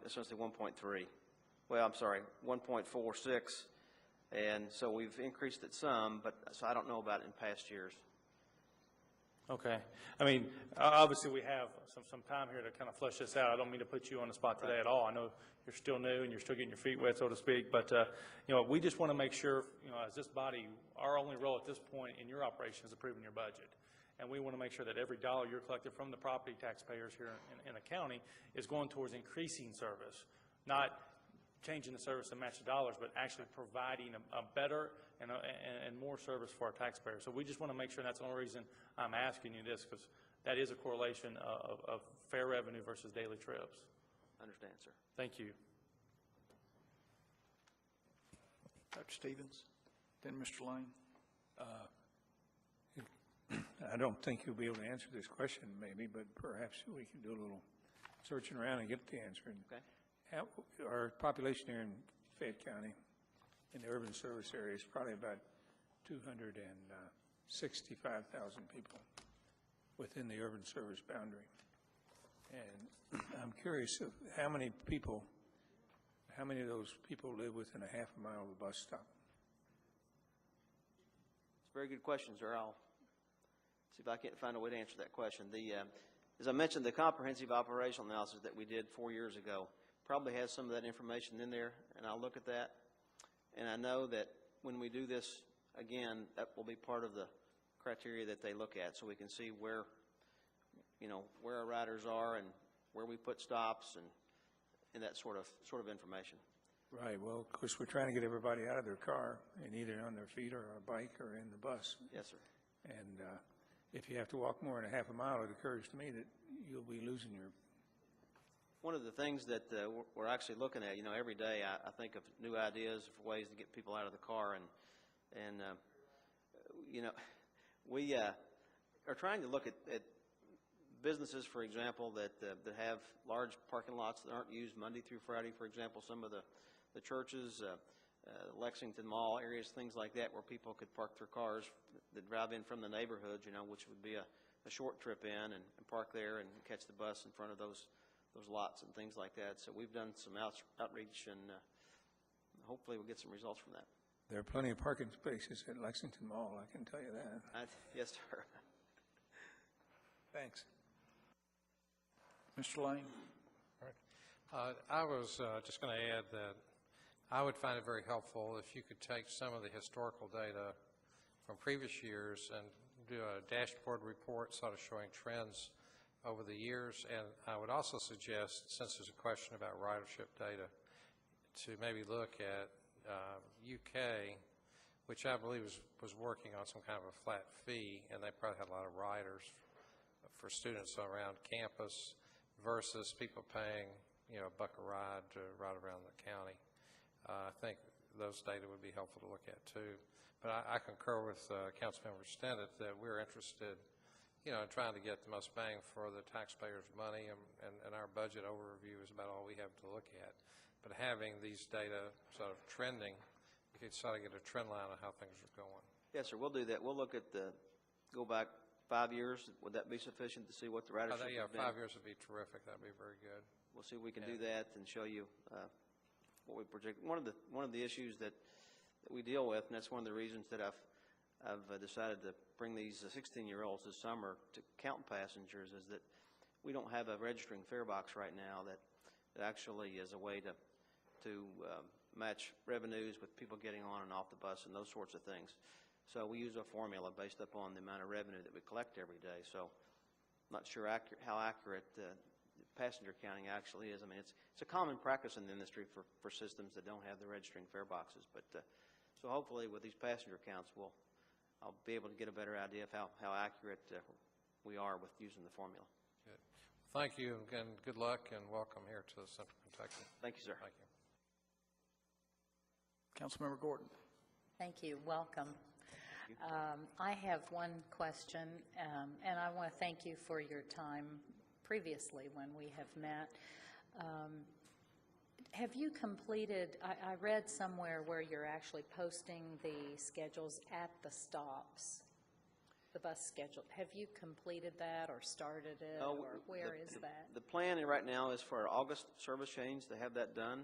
essentially 1.3. Well, I'm sorry, 1.46, and so we've increased it some, but so I don't know about it in past years. Okay. I mean, obviously, we have some time here to kind of flesh this out. I don't mean to put you on the spot today at all. I know you're still new and you're still getting your feet wet, so to speak. But, we just want to make sure, as this body, our only role at this point in your operation is approving your budget. And we want to make sure that every dollar you're collecting from the property taxpayers here in the county is going towards increasing service, not changing the service to match the dollars, but actually providing a better and more service for our taxpayers. So we just want to make sure, and that's the only reason I'm asking you this, because that is a correlation of fair revenue versus daily trips. Understand, sir. Thank you. Dr. Stevens, then Mr. Lane. I don't think you'll be able to answer this question, maybe, but perhaps we can do a little searching around and get the answer. Okay. Our population here in Fayette County, in the urban service area, is probably about 265,000 people within the urban service boundary. And I'm curious of how many of those people live within a half a mile of a bus stop? It's a very good question, sir. I'll see if I can't find a way to answer that question. As I mentioned, the comprehensive operational analysis that we did 4 years ago probably has some of that information in there, and I'll look at that. And I know that when we do this again, that will be part of the criteria that they look at, so we can see where our riders are and where we put stops and that sort of information. Right. Well, of course, we're trying to get everybody out of their car and either on their feet or a bike or in the bus. Yes, sir. And if you have to walk more than a half a mile, it occurs to me that you'll be losing your. One of the things that we're actually looking at, every day I think of new ideas for ways to get people out of the car, and we are trying to look at businesses, for example, that have large parking lots that aren't used Monday through Friday. For example, some of the churches, Lexington Mall areas, things like that, where people could park their cars that drive in from the neighborhoods, which would be a short trip in and park there and catch the bus in front of those lots and things like that. So we've done some outreach, and hopefully we'll get some results from that. There are plenty of parking spaces at Lexington Mall, I can tell you that. Yes, sir. Thanks. Mr. Lane. All right. I was just going to add that I would find it very helpful if you could take some of the historical data from previous years and do a dashboard report sort of showing trends over the years. And I would also suggest, since there's a question about ridership data, to maybe look at UK, which I believe was working on some kind of a flat fee, and they probably had a lot of riders for students around campus versus people paying, $1 a ride to ride around the county. I think those data would be helpful to look at too. But I concur with Councilmember Stennett that we're interested, in trying to get the most bang for the taxpayers' money, and our budget overview is about all we have to look at. But having these data sort of trending, you could sort of get a trend line of how things are going. Yes, sir. We'll do that. We'll look at go back 5 years. Would that be sufficient to see what the ridership has been? 5 years would be terrific. That'd be very good. We'll see if we can do that and show you what we project. One of the issues that we deal with, and that's one of the reasons that I've decided to bring these 16-year-olds this summer to count passengers, is that we don't have a registering fare box right now that actually is a way to match revenues with people getting on and off the bus and those sorts of things. So we use a formula based upon the amount of revenue that we collect every day. So I'm not sure how accurate passenger counting actually is. I mean, it's a common practice in the industry for systems that don't have the registering fare boxes. But so hopefully with these passenger counts, I'll be able to get a better idea of how accurate we are with using the formula. Good. Thank you, and good luck, and welcome here to Central Kentucky. Thank you, sir. Thank you. Councilmember Gordon. Thank you. Welcome. I have one question, and I want to thank you for your time previously when we have met. Have you completed, I read somewhere where you're actually posting the schedules at the stops. the bus schedule. Have you completed that or started it, No, or where is that? The plan right now is for our August service change to have that done.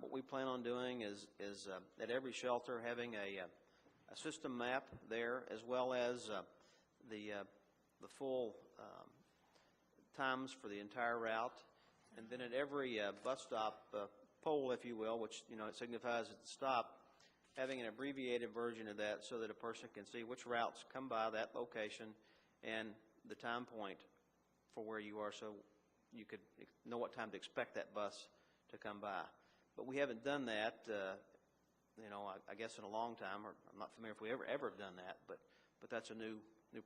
What we plan on doing is at every shelter having a system map there, as well as the full times for the entire route, and then at every bus stop pole, if you will, which it signifies at the stop, having an abbreviated version of that so that a person can see which routes come by that location and the time point for where you are, so you could know what time to expect that bus to come by. But we haven't done that, I guess in a long time, or I'm not familiar if we ever have done that, but that's a new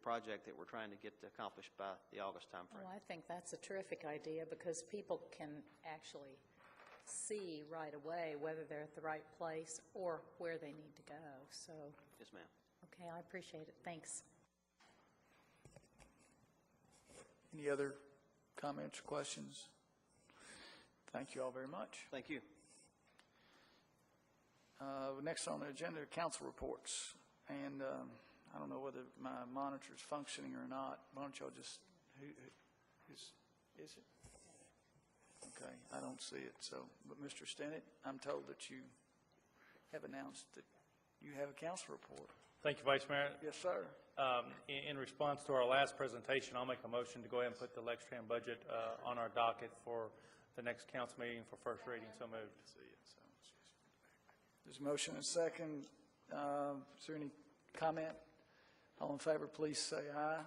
project that we're trying to get accomplished by the August time frame. Well, I think that's a terrific idea because people can actually see right away whether they're at the right place or where they need to go. So, Yes, ma'am. okay, I appreciate it. Thanks. Any other comments or questions? Thank you all very much. Thank you. Next on the agenda are council reports. And I don't know whether my monitor's functioning or not. Why don't y'all just, is it? Okay, I don't see it. So, but Mr. Stennett, I'm told that you have announced that you have a council report. Thank you, Vice Mayor. Yes, sir. In response to our last presentation, I'll make a motion to go ahead and put the Lextran budget on our docket for the next council meeting for first reading. So moved. There's a motion and a second. Is there any comment? All in favor, please say aye.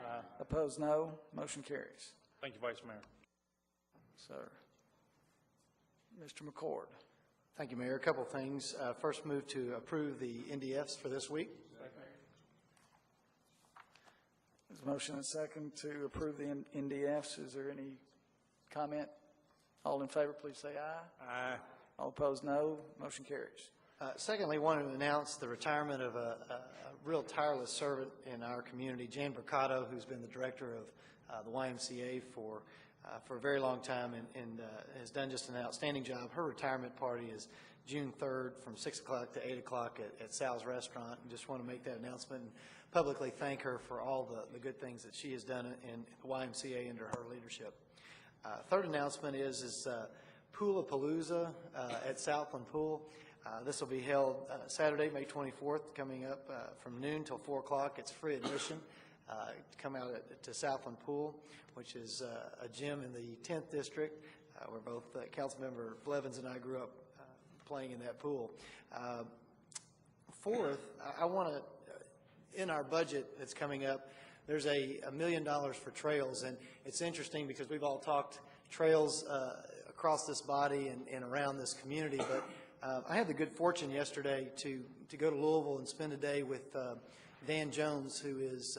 Aye. Opposed, no. Motion carries. Thank you, Vice Mayor. Sir. Mr. McCord. Thank you, Mayor. A couple of things. First, move to approve the NDFs for this week. There's a motion and a second to approve the NDFs. Is there any comment? All in favor, please say aye. Aye. All opposed, no. Motion carries. Secondly, wanted to announce the retirement of a real tireless servant in our community, Jan Mercado, who's been the director of the YMCA for a very long time and has done just an outstanding job. Her retirement party is June 3rd from 6 o'clock to 8 o'clock at Sal's Restaurant. And just want to make that announcement and publicly thank her for all the good things that she has done in the YMCA under her leadership. Third announcement is Poolapalooza at Southland Pool. This will be held Saturday, May 24th, coming up from noon till 4 o'clock. It's free admission to come out to Southland Pool, which is a gym in the 10th District, where both Councilmember Blevins and I grew up playing in that pool. Fourth, I want to, in our budget that's coming up, there's $1 million for trails, and it's interesting because we've all talked trails across this body and around this community, but I had the good fortune yesterday to go to Louisville and spend a day with Dan Jones, who is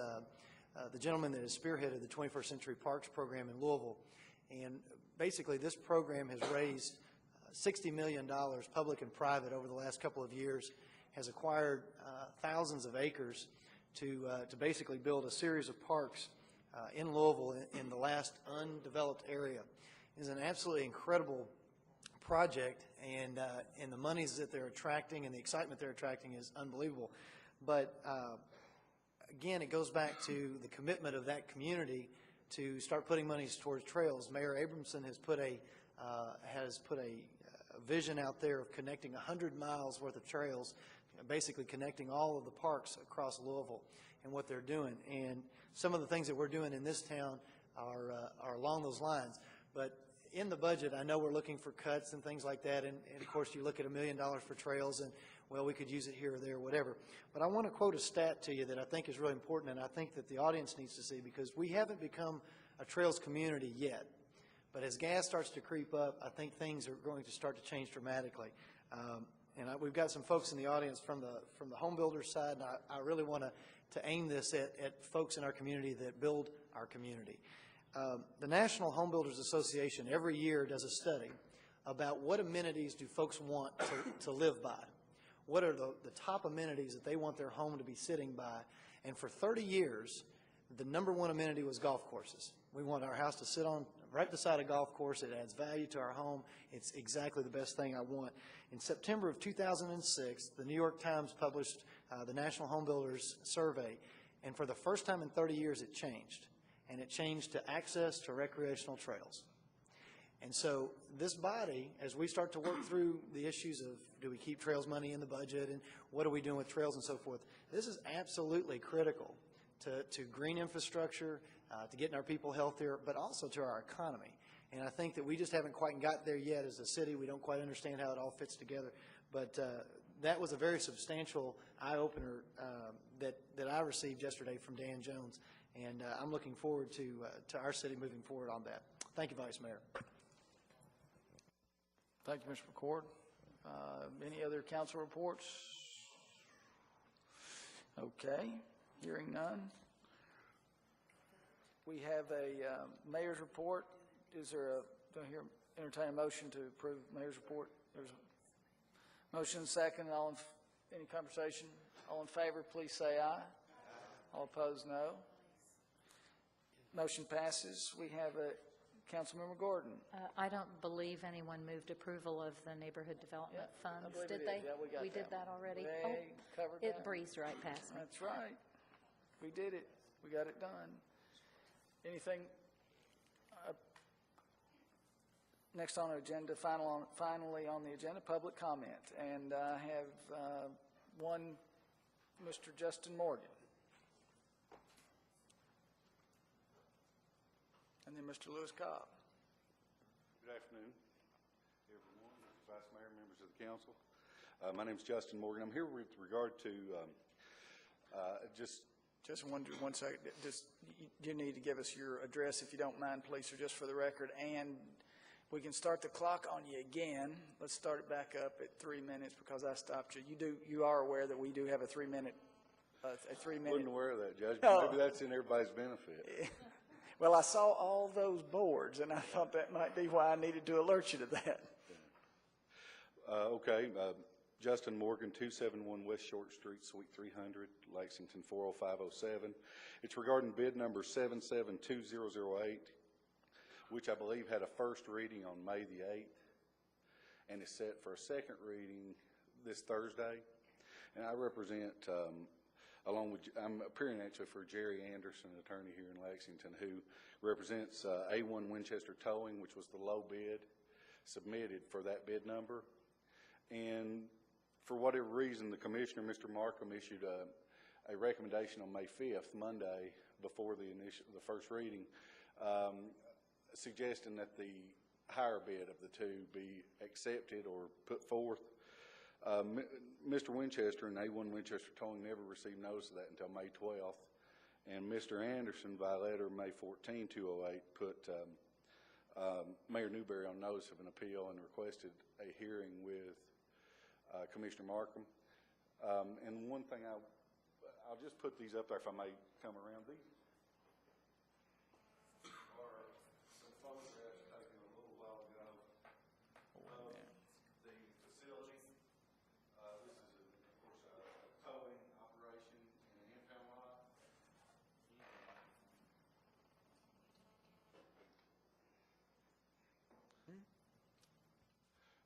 the gentleman that has spearheaded the 21st Century Parks program in Louisville. And basically this program has raised $60 million, public and private, over the last couple of years, has acquired thousands of acres to basically build a series of parks in Louisville in the last undeveloped area. It is an absolutely incredible project, and the monies that they're attracting and the excitement they're attracting is unbelievable. But again, it goes back to the commitment of that community to start putting monies towards trails. Mayor Abramson has put a vision out there of connecting 100 miles worth of trails, basically connecting all of the parks across Louisville and what they're doing. And some of the things that we're doing in this town are along those lines. But in the budget, I know we're looking for cuts and things like that, and of course you look at $1 million for trails and, well, we could use it here or there or whatever. But I want to quote a stat to you that I think is really important, and I think that the audience needs to see, because we haven't become a trails community yet. But as gas starts to creep up, I think things are going to start to change dramatically. We've got some folks in the audience from the home builders side, and I really want to aim this at folks in our community that build our community. The National Home Builders Association every year does a study about what amenities do folks want to live by. What are the top amenities that they want their home to be sitting by? And for 30 years, the number one amenity was golf courses. We want our house to sit on right beside a golf course. It adds value to our home. It's exactly the best thing I want. In September of 2006, the New York Times published the National Home Builders Survey, And for the first time in 30 years, it changed. And it changed to access to recreational trails. And so this body, as we start to work through the issues of do we keep trails money in the budget and what are we doing with trails and so forth, this is absolutely critical to green infrastructure, to getting our people healthier, but also to our economy. And I think that we just haven't quite got there yet as a city. We don't quite understand how it all fits together. But that was a very substantial eye-opener that I received yesterday from Dan Jones. And I'm looking forward to our city moving forward on that. Thank you, Vice Mayor. Thank you, Mr. McCord. Any other council reports? Okay, hearing none. We have a mayor's report. Is there do I hear entertain a motion to approve mayor's report? There's a motion second. Any conversation? All in favor, please say aye. All opposed, no. Motion passes. We have a Councilmember Gordon. I don't believe anyone moved approval of the neighborhood development I funds, believe did it they? is. Yeah, we got did that already? They covered It that. breezed right past me. That's right. We did it. We got it done. Anything? Next on the agenda, finally on the agenda, public comment. And I have one, Mr. Justin Morgan. And then Mr. Lewis Cobb. Good afternoon, everyone, Vice Mayor, members of the council. My name is Justin Morgan. I'm here with regard to Just one second. You need to give us your address, if you don't mind, please, or just for the record. And we can start the clock on you again. Let's start it back up at 3 minutes because I stopped you. You are aware that we do have a 3 minute. Wasn't aware of that, Judge. Oh. Maybe that's in everybody's benefit. Well, I saw all those boards, and I thought that might be why I needed to alert you to that. Okay. Justin Morgan, 271 West Short Street, Suite 300, Lexington 40507. It's regarding bid number 772008, which I believe had a first reading on May the 8th, and is set for a second reading this Thursday. And I represent, I'm appearing actually for Jerry Anderson, an attorney here in Lexington, who represents A1 Winchester Towing, which was the low bid submitted for that bid number. And for whatever reason, the commissioner, Mr. Markham, issued a recommendation on May 5th, Monday, before the first reading, suggesting that the higher bid of the two be accepted or put forth. Mr. Winchester and A1 Winchester Towing never received notice of that until May 12th, and Mr. Anderson, by letter May 14, 2008, put Mayor Newberry on notice of an appeal and requested a hearing with Commissioner Markham. And one thing, I'll just put these up there if I may come around. These are some photographs taken a little while ago of the facility. This is, of course, a towing operation in an impound lot.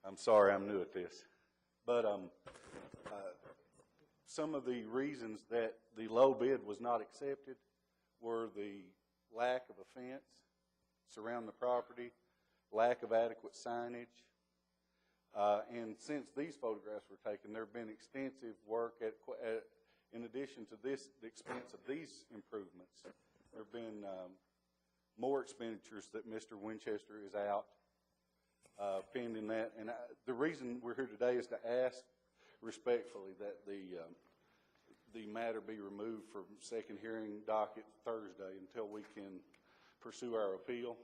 I'm sorry, I'm new at this. But some of the reasons that the low bid was not accepted were the lack of a fence surrounding the property, lack of adequate signage, and since these photographs were taken, there have been extensive work in addition to the expense of these improvements. There have been more expenditures that Mr. Winchester is out pending that. And the reason we're here today is to ask respectfully that the matter be removed from second hearing docket Thursday until we can pursue our appeal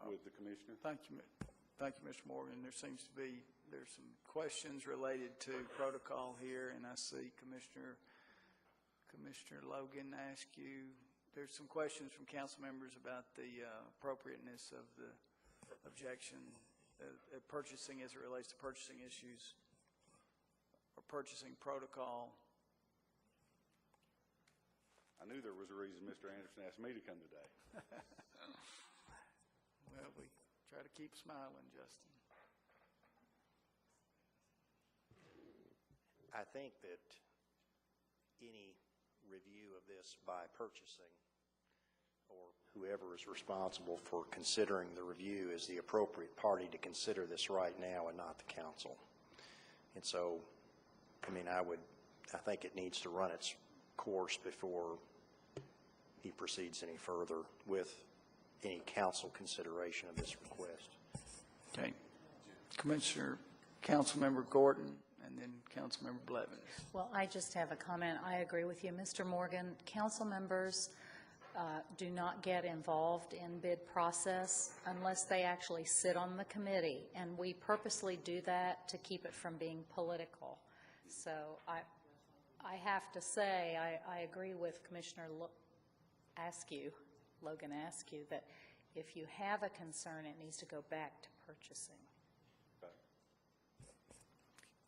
with the commissioner. Thank you, Mr. Morgan. There's some questions related to protocol here, and I see Commissioner Logan ask you. There's some questions from council members about the appropriateness of the objection purchasing as it relates to purchasing issues or purchasing protocol. I knew there was a reason Mr. Anderson asked me to come today. Well, we try to keep smiling, Justin. I think that any review of this by purchasing, or whoever is responsible for considering the review is the appropriate party to consider this right now and not the council. And so, I mean, I think it needs to run its course before he proceeds any further with any council consideration of this request. Okay. Councilmember Gordon, and then Councilmember Blevins. Well, I just have a comment. I agree with you, Mr. Morgan. Council members do not get involved in bid process unless they actually sit on the committee, and we purposely do that to keep it from being political. So I have to say, I agree with Commissioner Logan Askew, that if you have a concern, it needs to go back to purchasing.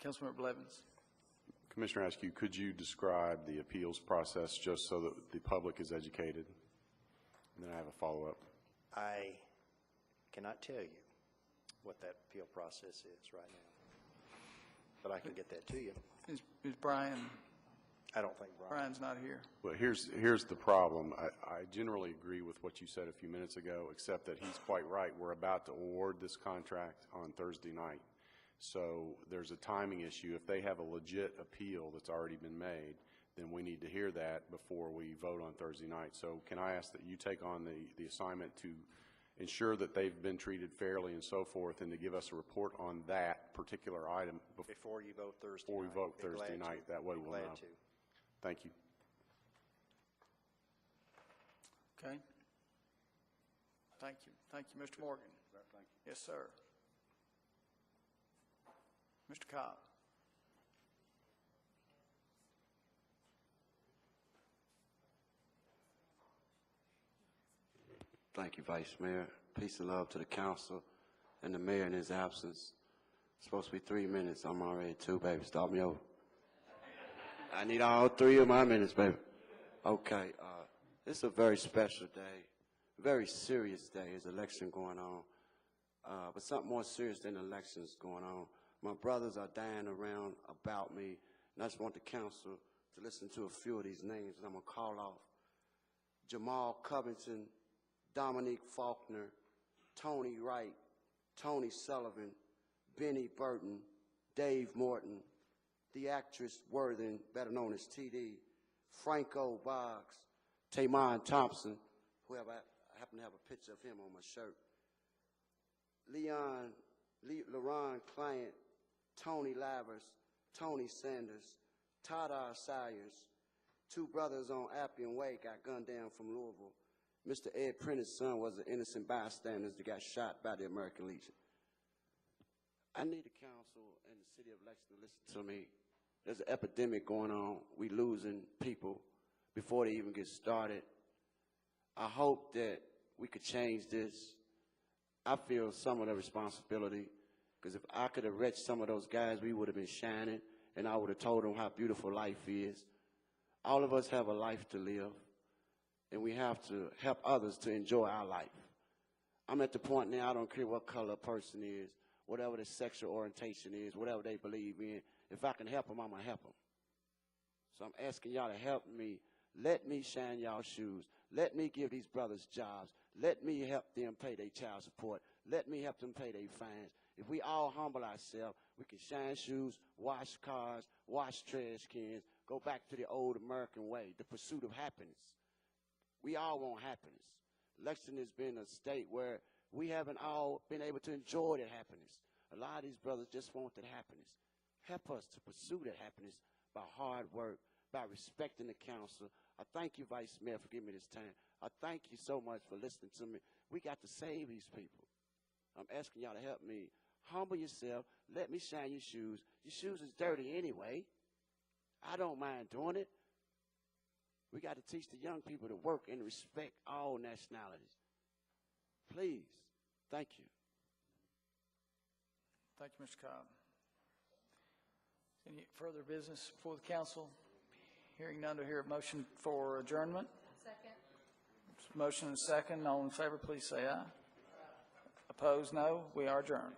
Councilmember Blevins. Commissioner Askew, could you describe the appeals process just so that the public is educated? And then I have a follow-up. I cannot tell you what that appeal process is right now, but I can get that to you. Is Brian? I don't think Brian's not here. Well, here's the problem. I generally agree with what you said a few minutes ago, except that he's quite right. We're about to award this contract on Thursday night. So there's a timing issue. If they have a legit appeal that's already been made, then we need to hear that before we vote on Thursday night. So can I ask that you take on the assignment to ensure that they've been treated fairly and so forth, and to give us a report on that particular item before you vote Thursday before we night. vote Thursday night. That way we'll know. Glad to. Thank you. Okay. Thank you. Thank you, Mr. Morgan. Thank you. Yes, sir. Mr. Cobb. Thank you, Vice Mayor. Peace and love to the council and the mayor in his absence. It's supposed to be 3 minutes. I'm already 2, baby. Start me over. I need all 3 of my minutes, baby. Okay. It's a very special day, very serious day. There's an election going on. But something more serious than elections going on. My brothers are dying around about me, and I just want the council to listen to a few of these names, and I'm going to call off Jamal Covington, Dominique Faulkner, Tony Wright, Tony Sullivan, Benny Burton, Dave Morton, the actress Worthing, better known as TD, Franco Boggs, Tamon Thompson, whoever I happen to have a picture of him on my shirt, LaRon Client, Tony Lavers, Tony Sanders, Tadar Sayers, 2 brothers on Appian Way got gunned down from Louisville. Mr. Ed Prentice's son was an innocent bystander that got shot by the American Legion. I need the council and the city of Lexington to listen to me. There's an epidemic going on. We losing people before they even get started. I hope that we could change this. I feel some of the responsibility, because if I could have reached some of those guys, we would have been shining, and I would have told them how beautiful life is. All of us have a life to live, and we have to help others to enjoy our life. I'm at the point now, I don't care what color a person is, whatever their sexual orientation is, whatever they believe in. If I can help them, I'm going to help them. So I'm asking y'all to help me. Let me shine y'all shoes. Let me give these brothers jobs. Let me help them pay their child support. Let me help them pay their fines. If we all humble ourselves, we can shine shoes, wash cars, wash trash cans, go back to the old American way, the pursuit of happiness. We all want happiness. Lexington has been a state where we haven't all been able to enjoy that happiness. A lot of these brothers just want that happiness. Help us to pursue that happiness by hard work, by respecting the council. I thank you, Vice Mayor, for giving me this time. I thank you so much for listening to me. We got to save these people. I'm asking y'all to help me. Humble yourself. Let me shine your shoes. Your shoes is dirty anyway. I don't mind doing it. We got to teach the young people to work and respect all nationalities. Please. Thank you. Thank you, Mr. Cobb. Any further business before the council? Hearing none, to hear a motion for adjournment. Second. Motion and second. All in favor, please say aye. Opposed, no. We are adjourned.